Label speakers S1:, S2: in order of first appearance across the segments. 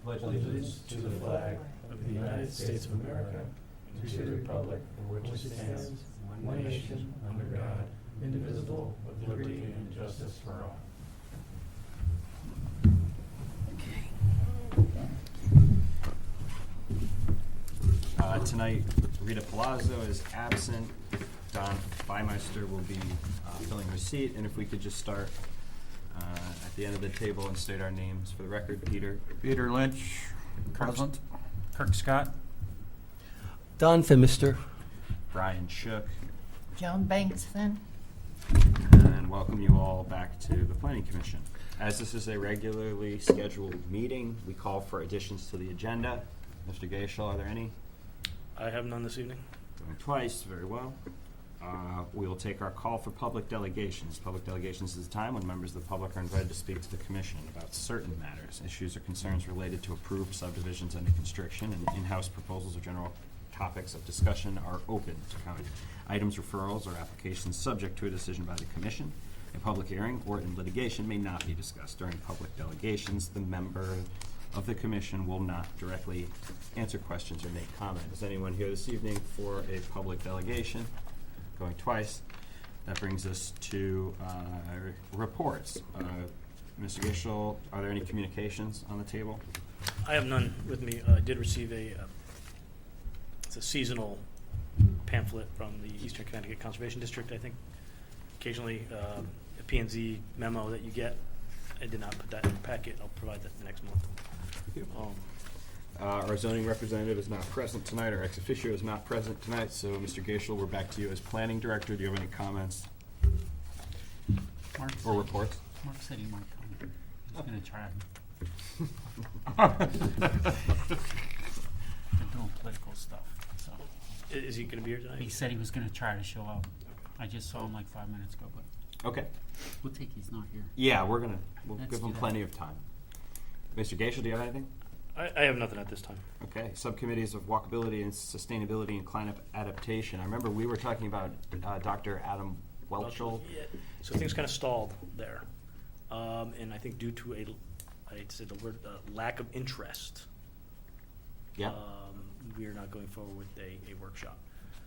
S1: pledge allegiance to the flag of the United States of America, and to the republic for which it stands, one nation, under God, indivisible, with liberty and justice for all.
S2: Tonight, Rita Palazzo is absent. Don Beimeister will be filling her seat. And if we could just start at the end of the table and state our names for the record. Peter.
S3: Peter Lynch, present.
S4: Kirk Scott.
S5: Don Phimister.
S2: Brian Shook.
S6: Joan Bankston.
S2: And welcome you all back to the Planning Commission. As this is a regularly scheduled meeting, we call for additions to the agenda. Mr. Gaishel, are there any?
S4: I have none this evening.
S2: Going twice, very well. We will take our call for public delegations. Public delegations is a time when members of the public are invited to speak to the Commission about certain matters, issues or concerns related to approved subdivisions under construction, and in-house proposals or general topics of discussion are open to comment. Items, referrals, or applications subject to a decision by the Commission. A public hearing or in litigation may not be discussed during public delegations. The member of the Commission will not directly answer questions or make comment. Is anyone here this evening for a public delegation? Going twice. That brings us to reports. Mr. Gischel, are there any communications on the table?
S4: I have none with me. I did receive it's a seasonal pamphlet from the Eastern Connecticut Conservation District, I think. Occasionally, a P&Z memo that you get. I did not put that in the packet. I'll provide that next month.
S2: Our zoning representative is not present tonight. Our ex officio is not present tonight. So, Mr. Gaishel, we're back to you as planning director. Do you have any comments or reports?
S7: Mark said he might come. He's going to try. Been doing political stuff. So
S4: Is he going to be here tonight?
S7: he said he was going to try to show up. I just saw him like 5 minutes ago, but
S2: Okay.
S7: we'll take he's not here.
S2: Yeah, we'll
S7: Let's
S2: give
S7: do
S2: him
S7: that.
S2: plenty of time. Mr. Gaishel, do you have anything?
S4: I have nothing at this time.
S2: Okay, subcommittees of walkability and sustainability and climate adaptation. I remember we were talking about Dr. Adam Welchel.
S4: Yeah. So things kind of stalled there. And I think due to I hate to say the word, lack of interest,
S2: Yeah.
S4: we are not going forward with a workshop.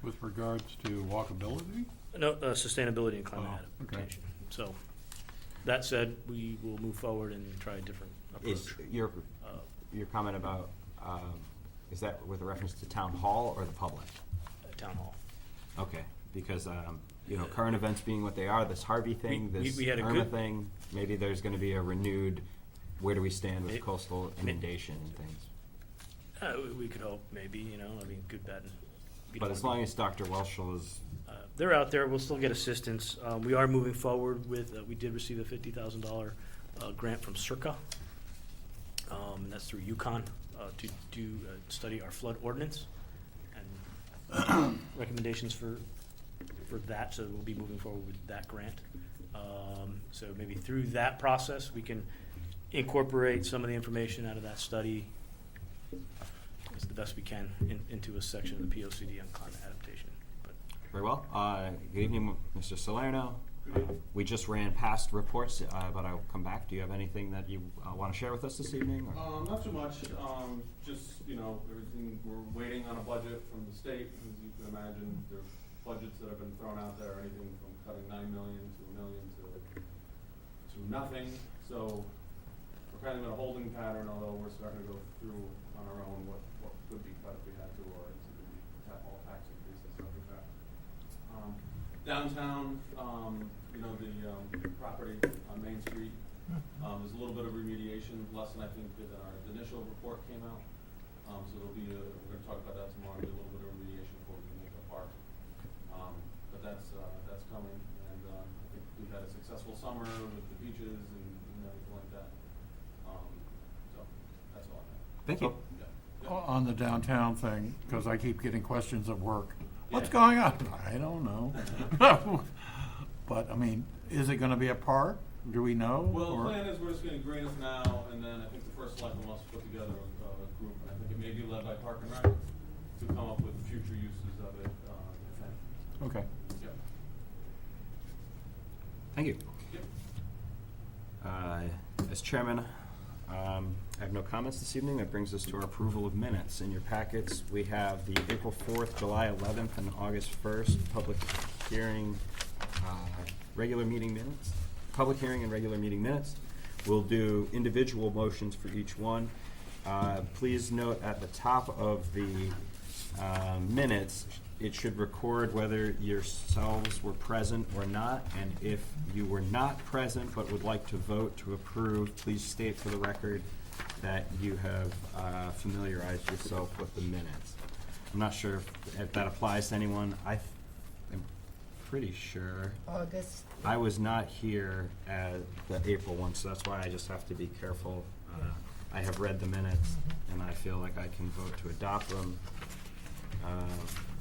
S3: With regards to walkability?
S4: No, sustainability and climate
S3: Oh, okay.
S4: adaptation. So, that said, we will move forward and try a different
S2: Is
S4: approach.
S2: your comment about is that with a reference to town hall or the public?
S4: At Town Hall.
S2: Okay, because current events being what they are, this Harvey thing,
S4: We-
S2: this
S4: we had a
S2: Irma
S4: good-
S2: thing, maybe there's going to be a renewed. Where do we stand with
S4: It-
S2: coastal inundation and things?
S4: We could hope, maybe, good, bad. and we
S2: But
S4: don't
S2: as
S4: wanna
S2: long as Dr. Welchel is,
S4: they're out there, we'll still get assistance. We are moving forward with, we did receive a $50,000 grant from Circa, and that's through UConn, to do study our flood ordinance and recommendations for that, so we'll be moving forward with that grant. So maybe through that process, we can incorporate some of the information out of that study as the best we can into a section of the POCD on climate adaptation. But
S2: very well. Good evening, Mr. Salerno. We just ran past reports, but I'll come back. Do you have anything that you want to share with us this evening? Or?
S8: Not too much. Just, everything, we're waiting on a budget from the state. As you can imagine, there are budgets that have been thrown out there, anything from cutting $9 million to $1 million to nothing. So we're kind of in a holding pattern, although we're starting to go through on our own what could be cut if we had to, or into the all tax increases, stuff like that. Downtown, the property on Main Street, there's a little bit of remediation, less than I think that our initial report came out. So it'll be, we're going to talk about that tomorrow, do a little bit of remediation before we can make a park. But that's coming, and I think we had a successful summer with the beaches and everything like that. So that's all I have.
S2: Thank you.
S3: On the downtown thing, because I keep getting questions at work. What's going on? I don't know. But, I mean, is it going to be a park? Do we know?
S8: Well,
S3: or?
S8: the plan is we're just going to green it now, and then I think the first selectman wants to put together a group, and I think it may be led by Park and Rec, to come up with future uses of it, if any.
S3: Okay.
S8: Yep.
S2: Thank you.
S8: Yep.
S2: As chairman, I have no comments this evening. That brings us to our approval of minutes. In your packets, we have the April 4th, July 11th, and August 1st public hearing, regular meeting minutes. Public hearing and regular meeting minutes. We'll do individual motions for each one. Please note at the top of the minutes, it should record whether yourselves were present or not, and if you were not present but would like to vote to approve, please state for the record that you have familiarized yourself with the minutes. I'm not sure if that applies to anyone. I'm pretty sure.
S6: August.
S2: I was not here at the April one, so that's why I just have to be careful. I have read the minutes, and I feel like I can vote to adopt them.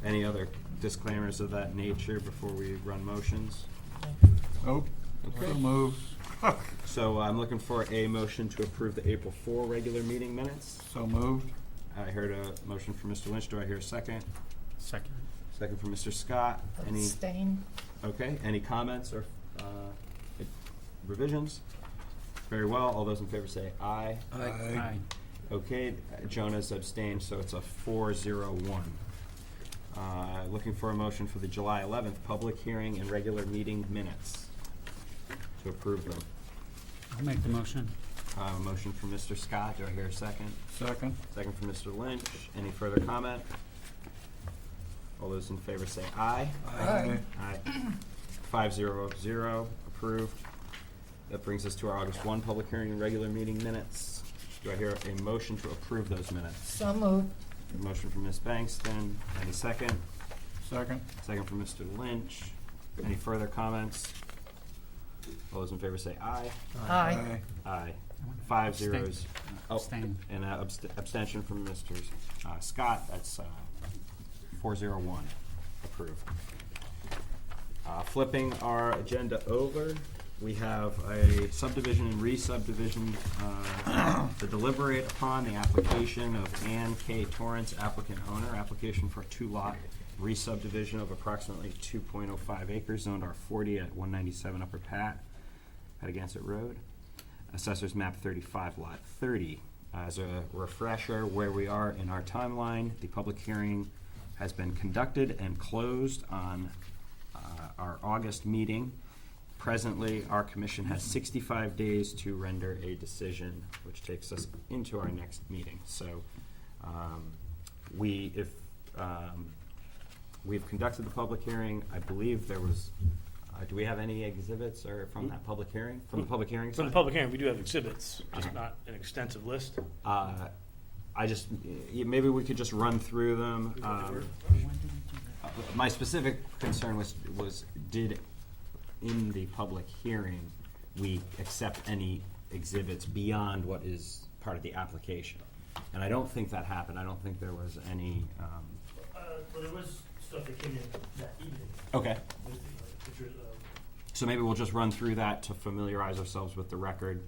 S2: Any other disclaimers of that nature before we run motions?
S3: Nope.
S2: Okay.
S3: So moved.
S2: So I'm looking for a motion to approve the April 4 regular meeting minutes.
S3: So moved.
S2: I heard a motion from Mr. Lynch. Do I hear a second?
S7: Second.
S2: Second from Mr. Scott. Any?
S6: Abstain.
S2: Okay, any comments or revisions? Very well, all those in favor say aye.
S7: Aye.
S2: Okay, Jonah's abstained, so it's a 4-0-1. Looking for a motion for the July 11th public hearing and regular meeting minutes to approve them.
S7: I'll make the motion.
S2: A motion from Mr. Scott, do I hear a second?
S3: Second.
S2: Second from Mr. Lynch. Any further comment? All those in favor say aye.
S3: Aye.
S2: Aye. 5-0-0, approved. That brings us to our August 1 public hearing and regular meeting minutes. Do I hear a motion to approve those minutes?
S6: So moved.
S2: A motion from Ms. Bankston. Any second?
S3: Second.
S2: Second from Mr. Lynch. Any further comments? All those in favor say aye.
S6: Aye.
S2: Aye. 5-0. Oh,
S7: Abstain.
S2: and abstention from Mr. Scott. That's 4-0-1. Approved. Flipping our agenda over, we have a subdivision and re-subdivision to deliberate upon the application of Ann K. Torrance, applicant owner, application for a 2-lot re-subdivision of approximately 2.05 acres, zoned R40 at 197 Upper Patagonia Road. Assessors map 35, lot 30. As a refresher, where we are in our timeline, the public hearing has been conducted and closed on our August meeting. Presently, our commission has 65 days to render a decision, which takes us into our next meeting. So we've conducted the public hearing. I believe there was, do we have any exhibits or from that public hearing? From the public hearing
S4: From the
S2: side?
S4: public hearing, we do have exhibits, just not an extensive list.
S2: Maybe we could just run through them. My specific concern was did in the public hearing we accept any exhibits beyond what is part of the application? And I don't think that happened. I don't think there was any.
S4: Well, there was stuff that came in that evening.
S2: Okay.
S4: With the, pictures of.
S2: So maybe we'll just run through that to familiarize ourselves with the record.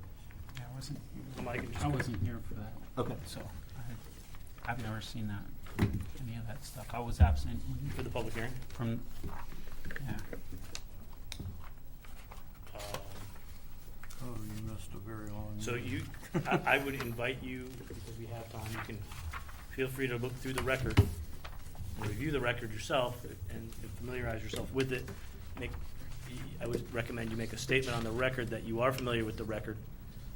S7: Yeah,
S4: Mike,
S7: I wasn't here for that.
S2: Okay.
S7: So I've never seen that, any of that stuff. I was absent
S4: for the public hearing.
S7: from, yeah.
S3: Oh, you missed a very long.
S4: So
S3: meeting.
S4: I would invite you, because we have time, you can feel free to look through the record, and review the record yourself, and familiarize yourself with it. I would recommend you make a statement on the record that you are familiar with the record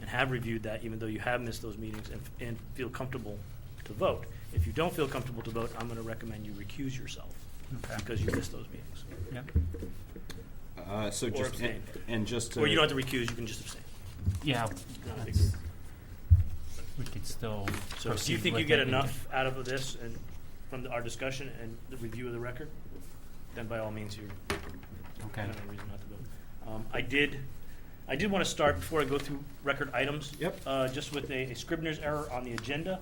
S4: and have reviewed that, even though you have missed those meetings, and feel comfortable to vote. If you don't feel comfortable to vote, I'm going to recommend you recuse yourself,
S7: Okay.
S4: because you missed those meetings.
S7: Yep.
S2: So
S4: Or
S2: just
S4: abstain.
S2: and just to,
S4: Or you don't have to recuse, you can just abstain.
S7: Yeah,
S4: Not a big
S7: that's-
S4: deal.
S7: we could still
S4: So do you
S7: proceed
S4: think you
S7: with
S4: get
S7: it.
S4: enough out of this and from our discussion and the review of the record? Then by all means, you
S7: Okay.
S4: have no reason not to vote. I did want to start, before I go through record items.
S2: Yep.
S4: Just with a Scribner's error on the agenda.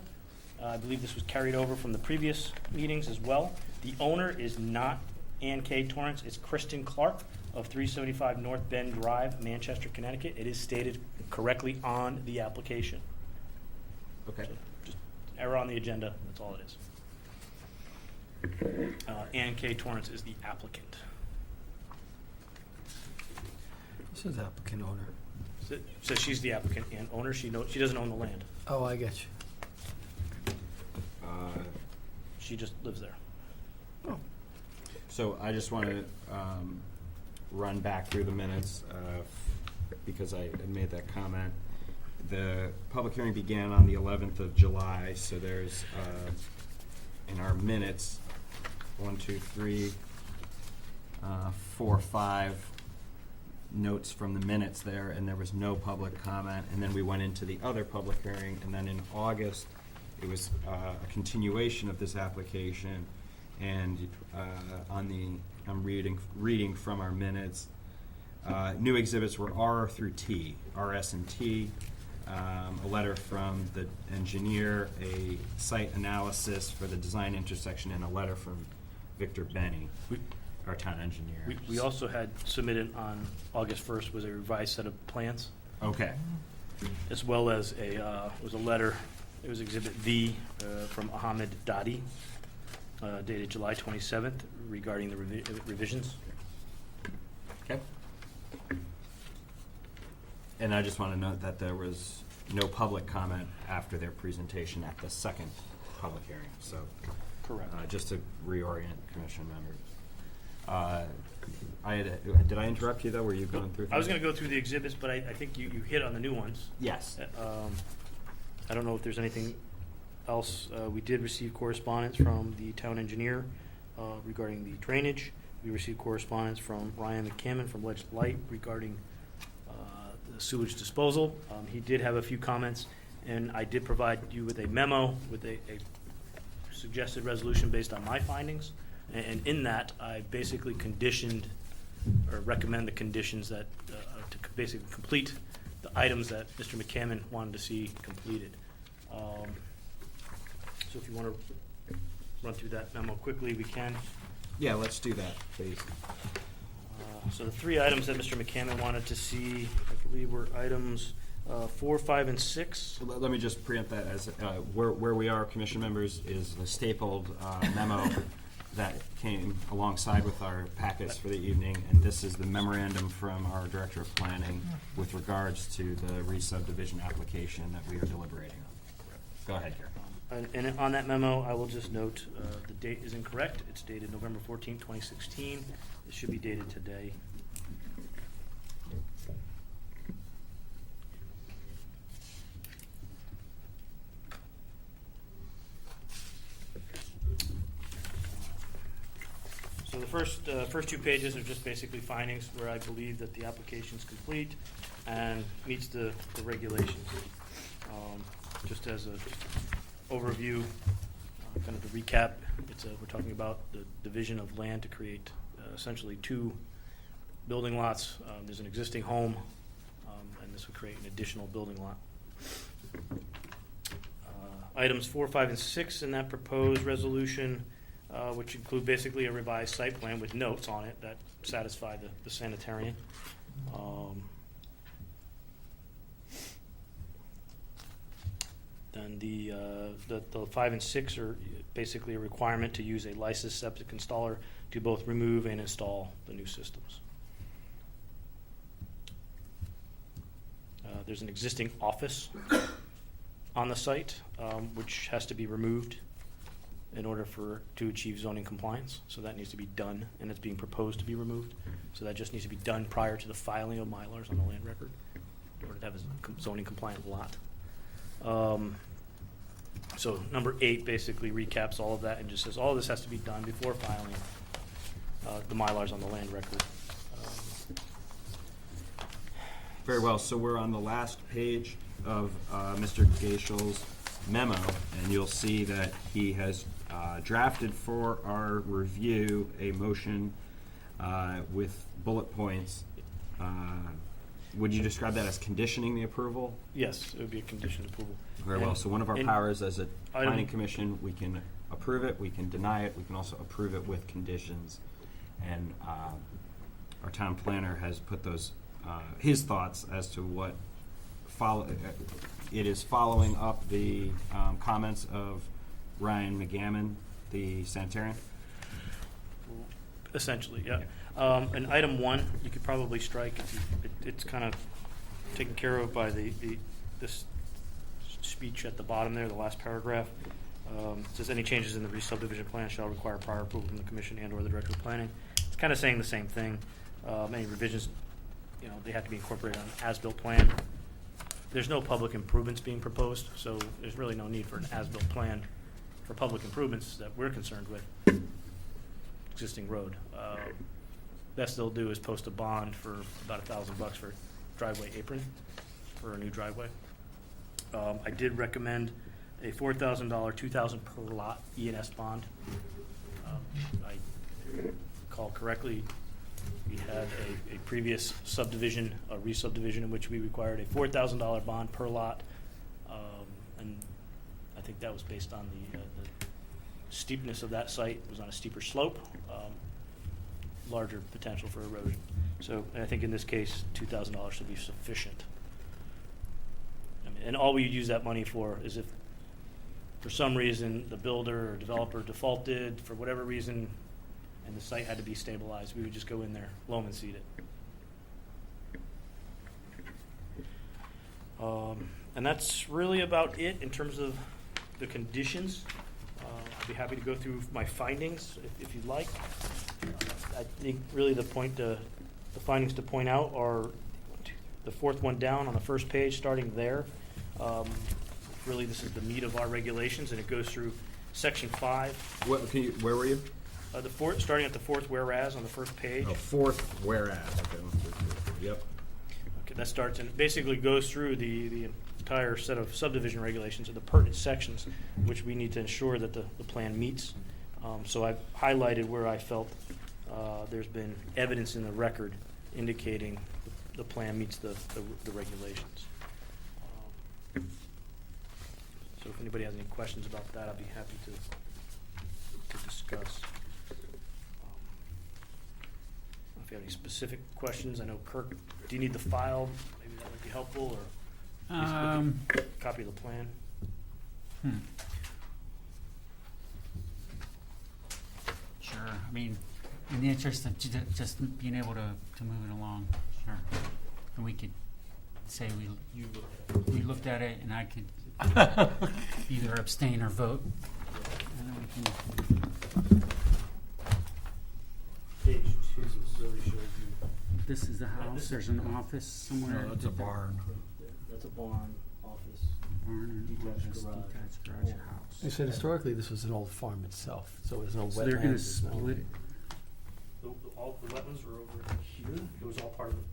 S4: I believe this was carried over from the previous meetings as well. The owner is not Ann K. Torrance, it's Kristen Clark of 375 North Bend Drive, Manchester, Connecticut. It is stated correctly on the application.
S2: okay.
S4: So just error on the agenda, that's all it is. Ann K. Torrance is the applicant.
S5: This is applicant owner.
S4: So she's the applicant and owner, she doesn't own the land,
S5: Oh, I get you.
S4: she just lives there.
S2: So I just want to run back through the minutes because I had made that comment. The public hearing began on the 11th of July, so there's, in our minutes, 1, 2, 3, 4, 5 notes from the minutes there, and there was no public comment. And then we went into the other public hearing, and then in August, it was a continuation of this application. And I'm reading from our minutes. New exhibits were R through T, RS and T, a letter from the engineer, a site analysis for the design intersection, and a letter from Victor Benny, our town engineer.
S4: We also had submitted on August 1st was a revised set of plans,
S2: Okay.
S4: as well as was a letter, it was Exhibit V from Ahmed Dadi, dated July 27th, regarding the revisions.
S2: Okay. And I just want to note that there was no public comment after their presentation at the second public hearing, so.
S4: Correct.
S2: Just to reorient commission members. Did I interrupt you though? Were you going through?
S4: I was going to go through the exhibits, but I think you hit on the new ones.
S2: Yes.
S4: I don't know if there's anything else. We did receive correspondence from the town engineer regarding the drainage. We received correspondence from Ryan McCammon from Ledge Light regarding the sewage disposal. He did have a few comments, and I did provide you with a memo with a suggested resolution based on my findings. And in that, I basically conditioned or recommend the conditions that to basically complete the items that Mr. McCammon wanted to see completed. So if you want to run through that memo quickly, we can.
S2: Yeah, let's do that, please.
S4: So the three items that Mr. McCammon wanted to see, I believe, were items 4, 5, and 6.
S2: So let me just preempt that as where we are, commission members, is the stapled memo that came alongside with our packets for the evening, and this is the memorandum from our director of planning with regards to the re-subdivision application that we are deliberating on. Go ahead, Gary.
S4: And on that memo, I will just note the date is incorrect. It's dated November 14, 2016. It should be dated today. So the first 2 pages are just basically findings where I believe that the application is complete and meets the regulations. Just as a overview, kind of the recap, we're talking about the division of land to create essentially 2 building lots. There's an existing home, and this would create an additional building lot. Items 4, 5, and 6 in that proposed resolution, which include basically a revised site plan with notes on it that satisfy the sanitarian. Then the 5 and 6 are basically a requirement to use a licensed septic installer to both remove and install the new systems. There's an existing office on the site, which has to be removed in order to achieve zoning compliance. So that needs to be done, and it's being proposed to be removed. So that just needs to be done prior to the filing of Mylars on the land record in order to have a zoning compliant lot. So number 8 basically recaps all of that and just says all of this has to be done before filing the Mylars on the land record.
S2: Very well. So we're on the last page of Mr. Gaishel's memo, and you'll see that he has drafted for our review a motion with bullet points. Would you describe that as conditioning the approval?
S4: Yes, it would be a conditioned approval.
S2: Very well. So one of our
S4: and
S2: powers as a
S4: item-
S2: planning commission, we can approve it, we can deny it, we can also approve it with conditions. And our town planner has put those, his thoughts as to what it is following up the comments of Ryan McGammon, the sanitarian.
S4: Essentially, yeah. And item 1, you could probably strike. It's kind of taken care of by this speech at the bottom there, the last paragraph. It says any changes in the re-subdivision plan shall require prior approval from the commission and/or the director of planning. It's kind of saying the same thing. Any revisions, they have to be incorporated on an as-built plan. There's no public improvements being proposed, so there's really no need for an as-built plan for public improvements that we're concerned with. Existing road. Best they'll do is post a bond for about $1,000 for driveway apron for a new driveway. I did recommend a $4,000, $2,000 per lot E&S bond. I recall correctly, we had a previous subdivision, a re-subdivision in which we required a $4,000 bond per lot. And I think that was based on the steepness of that site. It was on a steeper slope, larger potential for erosion. So I think in this case, $2,000 should be sufficient. And all we use that money for is if for some reason the builder or developer defaulted for whatever reason and the site had to be stabilized, we would just go in there, loam and seed it. And that's really about it in terms of the conditions. I'd be happy to go through my findings if you'd like. I think really the findings to point out are the fourth one down on the first page, starting there. Really, this is the meat of our regulations, and it goes through section 5.
S2: Where were you?
S4: Starting at the fourth whereas on the first page.
S2: Oh, fourth whereas. Okay. Yep.
S4: Okay, that starts and basically goes through the entire set of subdivision regulations or the pertinent sections, which we need to ensure that the plan meets. So I've highlighted where I felt there's been evidence in the record indicating the plan meets the regulations. So if anybody has any questions about that, I'd be happy to discuss. If you have any specific questions, I know Kirk, do you need the file? Maybe that would be helpful, or a copy of the plan?
S7: Sure. I mean, in the interest of just being able to move it along, sure. And we could say we looked at it, and I could either abstain or vote. And then we can.
S4: Page 2 really shows you.
S7: This is the house. There's an office somewhere.
S3: No, that's a barn.
S4: That's a barn, office.
S7: Barn and
S4: Detached
S7: office,
S4: garage.
S7: detached garage,
S5: You
S7: house.
S5: said historically this was an old farm itself, so there's no wetlands.
S7: So they're going to
S5: there's no-
S7: split it.
S4: All the wetlands were over here. It was all part of the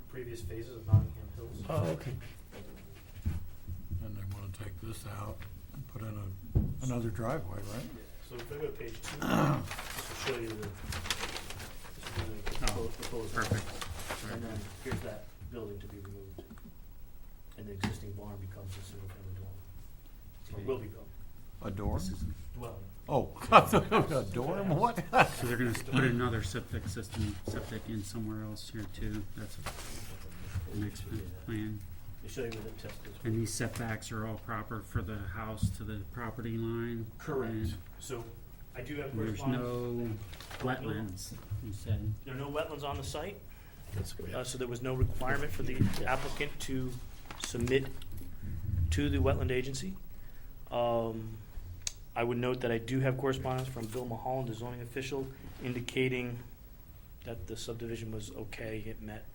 S4: previous phases of Nottingham Hills.
S5: Oh, okay.
S3: And they want to take this out and put in another driveway, right?
S4: So if I go to page 2, this will show you the proposed.
S7: Perfect.
S4: And then here's that building to be removed. And the existing barn becomes a single-family dwelling. Or will become.
S3: A dorm?
S4: Dwelling.
S3: Oh, a dorm? What?
S7: So they're going to put another septic in somewhere else here too. That's the next plan.
S4: They show you where the test is.
S7: And these setbacks are all proper for the house to the property line?
S4: Correct.
S7: And
S4: So I do have
S7: there's
S4: correspondence.
S7: no wetlands, you said?
S4: There are no wetlands on the site,
S5: That's great.
S4: so there was no requirement for the applicant to submit to the wetland agency. I would note that I do have correspondence from Bill Mulholland, the zoning official, indicating that the subdivision was okay. It met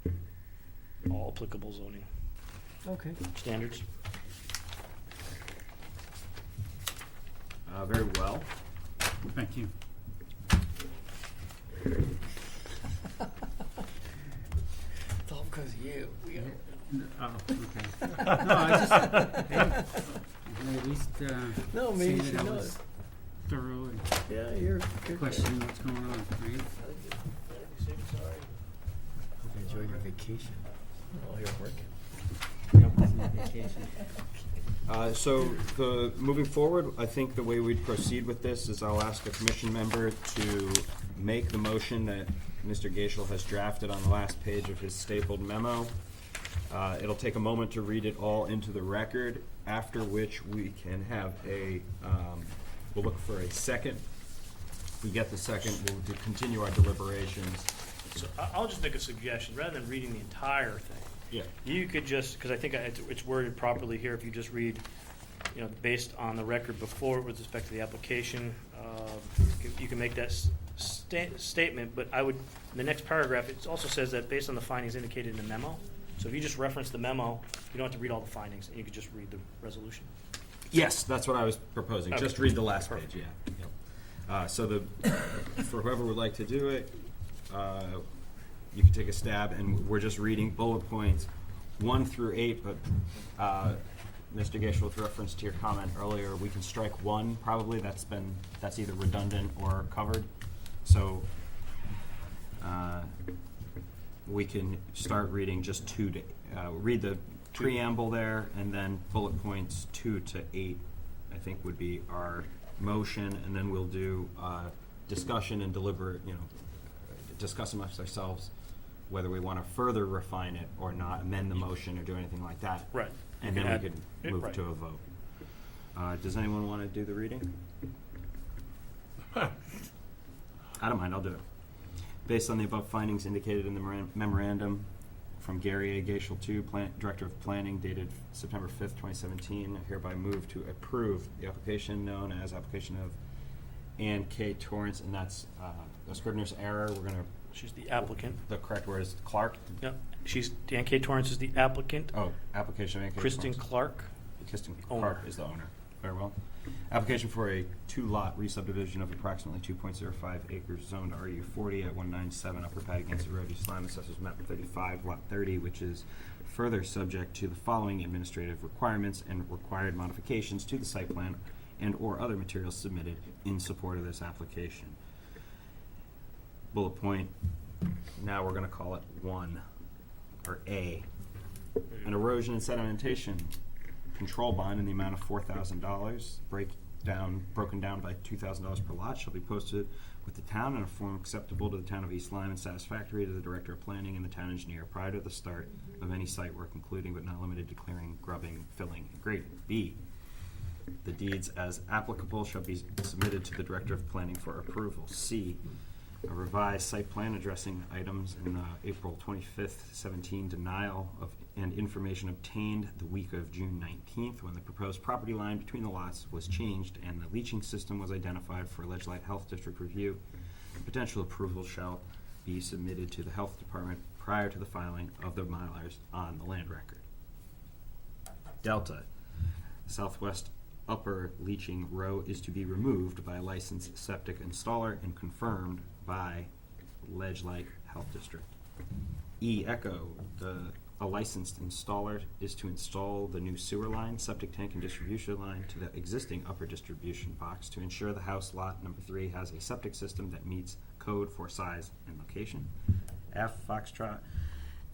S4: all applicable zoning
S5: Okay.
S4: standards.
S2: Very well.
S7: Thank you.
S5: It's all because of you.
S7: Oh, okay. No, I just, hey, at least,
S5: No,
S7: see
S5: maybe you
S7: that
S5: should
S7: I
S5: know
S7: was
S5: it.
S7: thorough and
S5: Yeah, you're
S7: questioning what's going on, right?
S5: Hope you enjoyed your vacation. Oh, you're working.
S2: So moving forward, I think the way we'd proceed with this is I'll ask a commission member to make the motion that Mr. Gaishel has drafted on the last page of his stapled memo. It'll take a moment to read it all into the record, after which we can have we'll look for a second. If we get the second, we'll continue our deliberations.
S4: So I'll just make a suggestion, rather than reading the entire thing,
S2: Yeah.
S4: You could just, because I think it's worded properly here, if you just read, based on the record before with respect to the application, you can make that statement, but I would, in the next paragraph, it also says that based on the findings indicated in the memo. So if you just reference the memo, you don't have to read all the findings, and you could just read the resolution.
S2: Yes, that's what I was proposing.
S4: Okay.
S2: Just read the last
S4: Perfect.
S2: page, yeah. Yep. For whoever would like to do it, you can take a stab, and we're just reading bullet points 1 through 8, but Mr. Gish, with reference to your comment earlier, we can strike 1 probably. That's either redundant or covered. So we can start reading just 2 to read the preamble there, and then bullet points 2 to 8, I think, would be our motion, and then we'll do discussion and deliberate, discuss amongst ourselves whether we want to further refine it or not, amend the motion or do anything like that.
S4: Right.
S2: And
S4: You
S2: then
S4: can
S2: we
S4: add-
S2: could move
S4: right.
S2: to a vote. Does anyone want to do the reading? I don't mind, I'll do it. Based on the above findings indicated in the memorandum from Gary A. Gaishel II, Director of Planning, dated September 5th, 2017, I hereby move to approve the application known as application of Ann K. Torrance, and that's a Scrivener's error. We're going to,
S4: She's the applicant.
S2: the correct word is Clark.
S4: Yep. Dan K. Torrance is the applicant.
S2: Oh, application of Ann K.
S4: Kristen
S2: Torrance.
S4: Clark.
S2: Kristen
S4: Owner.
S2: Clark is the owner. Very well. Application for a 2-lot re-subdivision of approximately 2.05 acres zoned RU 40 at 197 Upper Patagonia Road, East Lyme, Assessors Map 35, Lot 30, which is further subject to the following administrative requirements and required modifications to the site plan and or other materials submitted in support of this application. Bullet point, now we're going to call it 1, or A. An erosion and sedimentation control bond in the amount of $4,000, broken down by $2,000 per lot, shall be posted with the town in a form acceptable to the town of East Lyme and satisfactory to the Director of Planning and the town engineer prior to the start of any site work, including but not limited to clearing, grubbing, filling, and grading. B, the deeds as applicable shall be submitted to the Director of Planning for approval. C, a revised site plan addressing items in the April 25th, 17 denial of and information obtained the week of June 19th when the proposed property line between the lots was changed and the leaching system was identified for Ledgelight Health District review. Potential approval shall be submitted to the Health Department prior to the filing of the Mylars on the land record. Delta, southwest upper leaching row is to be removed by a licensed septic installer and confirmed by Ledgelight Health District. E, Echo, a licensed installer is to install the new sewer line, septic tank, and distribution line to the existing upper distribution box to ensure the house lot number 3 has a septic system that meets code for size and location. F, Foxtrot,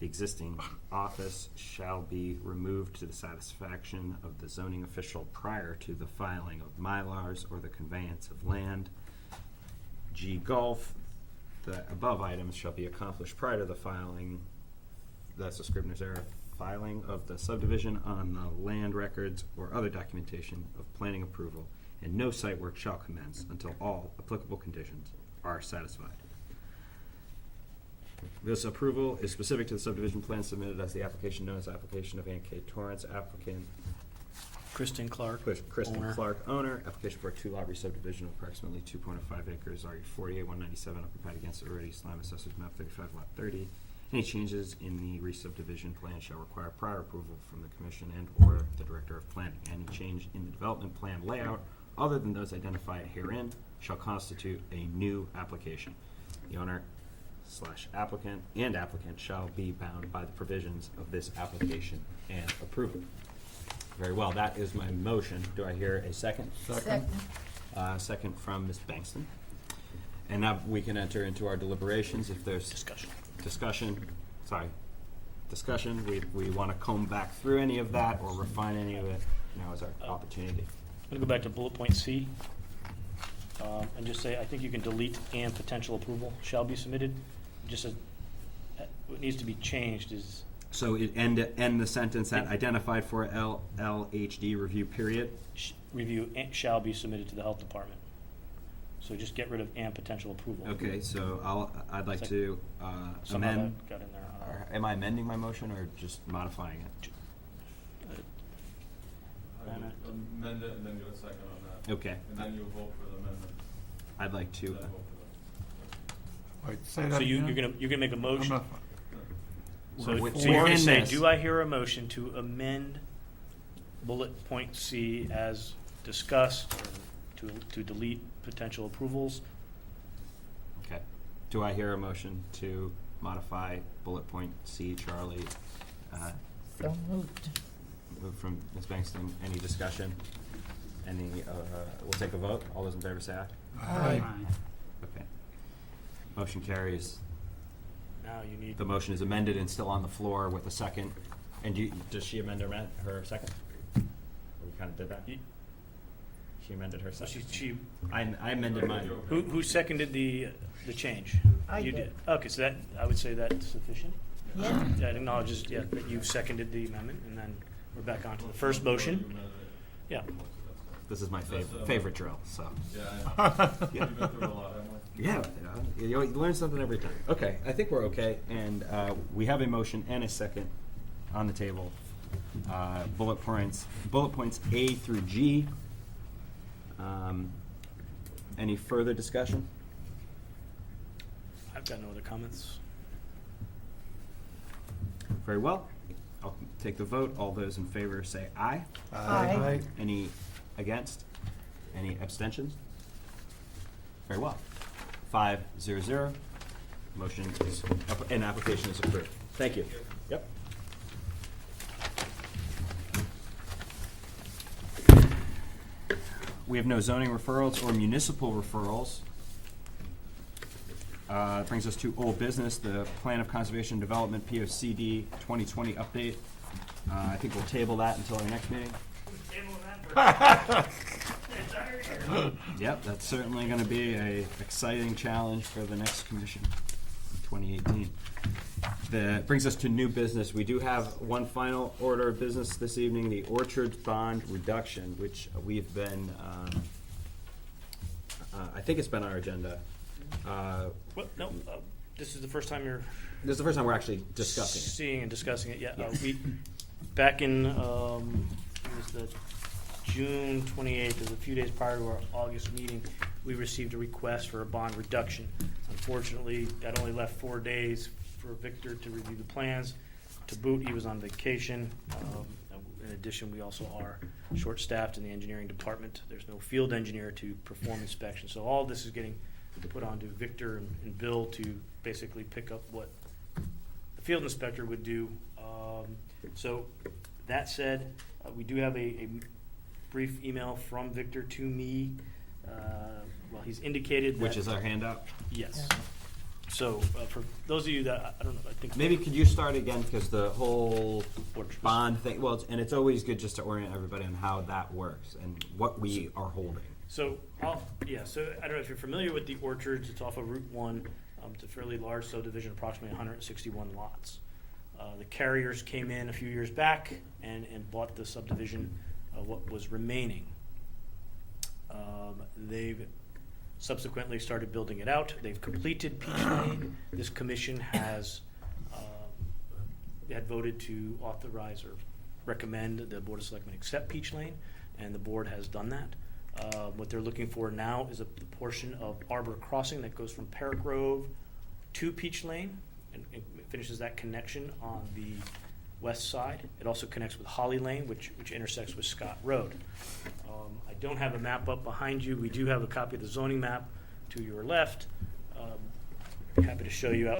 S2: the existing office shall be removed to the satisfaction of the zoning official prior to the filing of Mylars or the conveyance of land. G, Golf, the above items shall be accomplished prior to the filing, that's a Scrivener's error, filing of the subdivision on the land records or other documentation of planning approval, and no site work shall commence until all applicable conditions are satisfied. This approval is specific to the subdivision plan submitted as the application known as application of Ann K. Torrance, applicant
S4: Kristen Clark.
S2: Kristen
S4: owner.
S2: Clark, owner. Application for a 2-lot re-subdivision of approximately 2.05 acres, RE 48, 197, Upper Patagonia Road, East Lyme, Assessors Map 35, Lot 30. Any changes in the re-subdivision plan shall require prior approval from the Commission and/or the Director of Planning. Any change in the development plan layout, other than those identified herein, shall constitute a new application. The owner/applicant and applicant shall be bound by the provisions of this application and approval. Very well, that is my motion. Do I hear a second?
S6: Second.
S2: Second from Ms. Bankston. And now we can enter into our deliberations if there's
S4: Discussion.
S2: Discussion. We want to comb back through any of that or refine any of it. Now is our opportunity.
S4: I'm going to go back to bullet point C and just say, I think you can delete and potential approval shall be submitted. Just as, what needs to be changed is,
S2: So it end the sentence at identified for LHD review period.
S4: review shall be submitted to the health department. So just get rid of and potential approval.
S2: Okay, so I'd like
S4: It's
S2: to
S4: Somehow
S2: amend,
S4: that got in there.
S2: or am I amending my motion or just modifying it?
S8: I would amend it and then get a second on that.
S2: Okay,
S8: And then you vote for the amendment.
S2: I'd like to,
S8: Then vote for
S3: Wait, say that
S4: So
S3: again?
S4: you're gonna make a
S3: I'm
S4: not.
S3: not-
S4: So
S2: We're
S4: so you're
S2: for
S4: gonna say,
S2: this.
S4: do I hear a motion to amend bullet point C as discussed, or to delete potential approvals?
S2: okay. Do I hear a motion to modify bullet point C, Charlie?
S6: So moved.
S2: Move from Ms. Bankston. Any discussion? Any, we'll take a vote. All those in favor say aye.
S3: Aye.
S2: Okay. Motion carries.
S4: Now you need.
S2: The motion is amended and still on the floor with a second. And does she amend her second? We kind of did that.
S4: Ye-
S2: She amended her
S4: So
S2: second.
S4: she,
S2: I amended mine.
S4: who seconded the change?
S6: I
S4: You
S6: did.
S4: Okay, so that, I would say that's sufficient.
S6: Yeah.
S4: That acknowledges, yeah, that you've seconded the amendment, and then we're back on to the first
S8: it.
S4: motion.
S8: You amended it.
S4: Yeah.
S2: This is my
S8: That's,
S2: favorite drill, so.
S8: Yeah, I know. We've been through a lot, haven't we?
S2: Yeah, you learn something every time. Okay, I think we're okay, and we have a motion and a second on the table. Bullet points A through G. Any further discussion?
S4: I've got no other comments.
S2: Very well. I'll take the vote. All those in favor say aye.
S6: Aye.
S2: Any against? Any abstentions? Very well. 5-0-0. Motion is, an application is approved. Thank you. Yep. We have no zoning referrals or municipal referrals. Brings us to old business, the Plan of Conservation and Development, POCD 2020 update. I think we'll table that until our next meeting. Yep, that's certainly going to be a exciting challenge for the next commission in 2018. That brings us to new business. We do have one final order of business this evening, the Orchards Bond Reduction, which we've been, I think it's been on our agenda.
S4: What, no, this is the first time you're
S2: This is the first time we're actually discussing it.
S4: seeing and discussing it, yeah.
S2: Yes.
S4: We, back in, it was the June 28th, it was a few days prior to our August meeting, we received a request for a bond reduction. Unfortunately, that only left 4 days for Victor to review the plans. To boot, he was on vacation. In addition, we also are short-staffed in the engineering department. There's no field engineer to perform inspections. So all this is getting put onto Victor and Bill to basically pick up what the field inspector would do. So that said, we do have a brief email from Victor to me. Well, he's indicated that.
S2: Which is our handout.
S4: Yes. So for those of you that, I don't know, I think.
S2: Maybe could you start again, because the whole
S4: Orchards.
S2: bond thing, well, and it's always good just to orient everybody on how that works and what we are holding.
S4: So, so I don't know if you're familiar with the Orchards, it's off of Route 1. It's a fairly large subdivision, approximately 161 lots. The carriers came in a few years back and bought the subdivision, what was remaining. They've subsequently started building it out. They've completed Peach Lane. This commission has had voted to authorize or recommend the Board of Selectmen accept Peach Lane, and the board has done that. What they're looking for now is the portion of Arbor Crossing that goes from Parrot Grove to Peach Lane and finishes that connection on the west side. It also connects with Holly Lane, which intersects with Scott Road. I don't have a map up behind you. We do have a copy of the zoning map to your left. Happy to show you out.